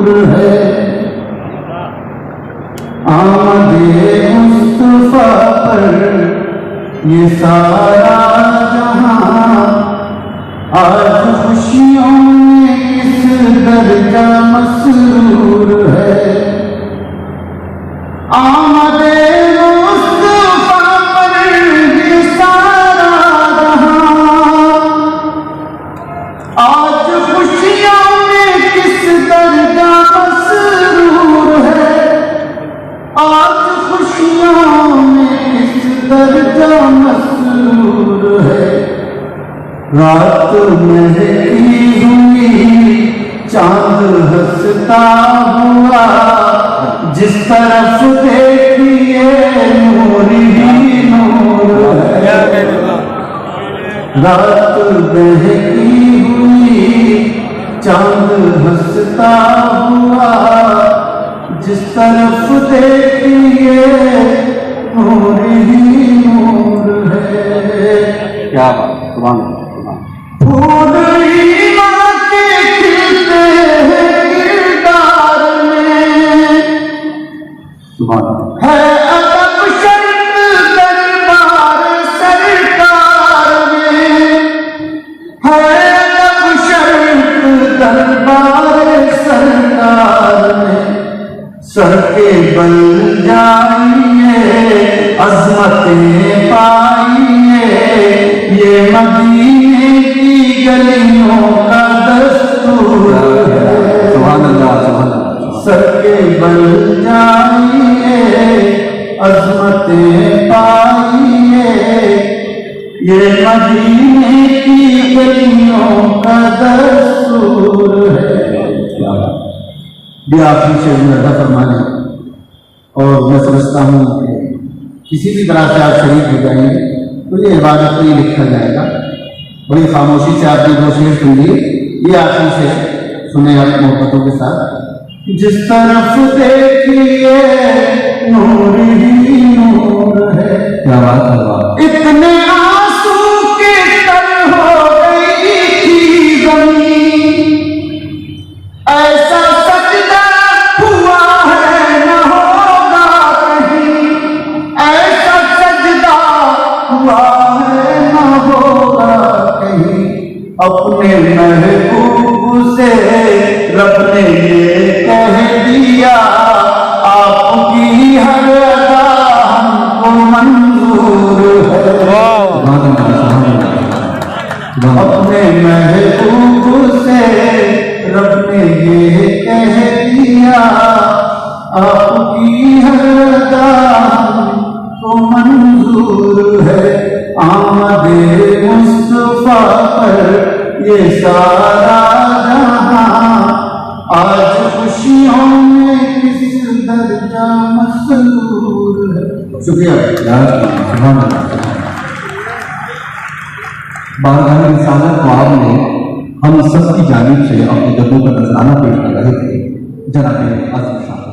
मसरूर है। आमदे मुस्तफा पर ये सारा जहां आज खुशियों में किस दर्जा मसरूर है। आमदे मुस्तफा पर ये सारा जहां आज खुशियों में किस दर्जा मसरूर है। आज खुशियों में किस दर्जा मसरूर है। रात महकी हुई चांद हंसता हुआ जिस तरफ देखिए नूर ही नूर है। रात महकी हुई चांद हंसता हुआ जिस तरफ देखिए नूर ही नूर है। क्या बात, सुभान अल्लाह। फूल ईमान के खिलते हैं किरदार में, सुभान अल्लाह। है अदब शर्त दरबार सरकार में, है अदब शर्त दरबार सरकार में। सर के बल जाइए अजमतें पाइए ये मदीने की गलियों का दस्तूर है। सुभान अल्लाह, सुभान अल्लाह। सर के बल जाइए अजमतें पाइए ये मदीने की गलियों का दस्तूर है। भी आखिरी शेर में अदा फरमाने और मैं समझता हूँ किसी भी तरह से आप शरीक हो जाएंगे तो ये इबादत में लिखा जाएगा। बड़ी खामोशी से आपने दो शेर सुन लिए, ये आखिरी शेर सुने आप मोहब्बतों के साथ। जिस तरफ देखिए नूर ही नूर है। क्या बात है। इतने आंसू के तर हो गई थी जमीन, ऐसा सजदा हुआ है न होगा कहीं, ऐसा सजदा हुआ है न होगा कहीं। अपने महबूब से रब ने ये कह दिया आपकी हर अदा हमको मंजूर है। अपने महबूब से रब ने ये कह दिया आपकी हर अदा हमको मंजूर है। आमदे मुस्तफा पर ये सारा जहां आज खुशियों में किस दर्जा मसरूर है। शुक्रिया। बारगाह रिसालत ख्वाब में हम सब की जानिब से अपनी गद्दों का नजराना पेश कर रहे थे जनाब आज़म साहब।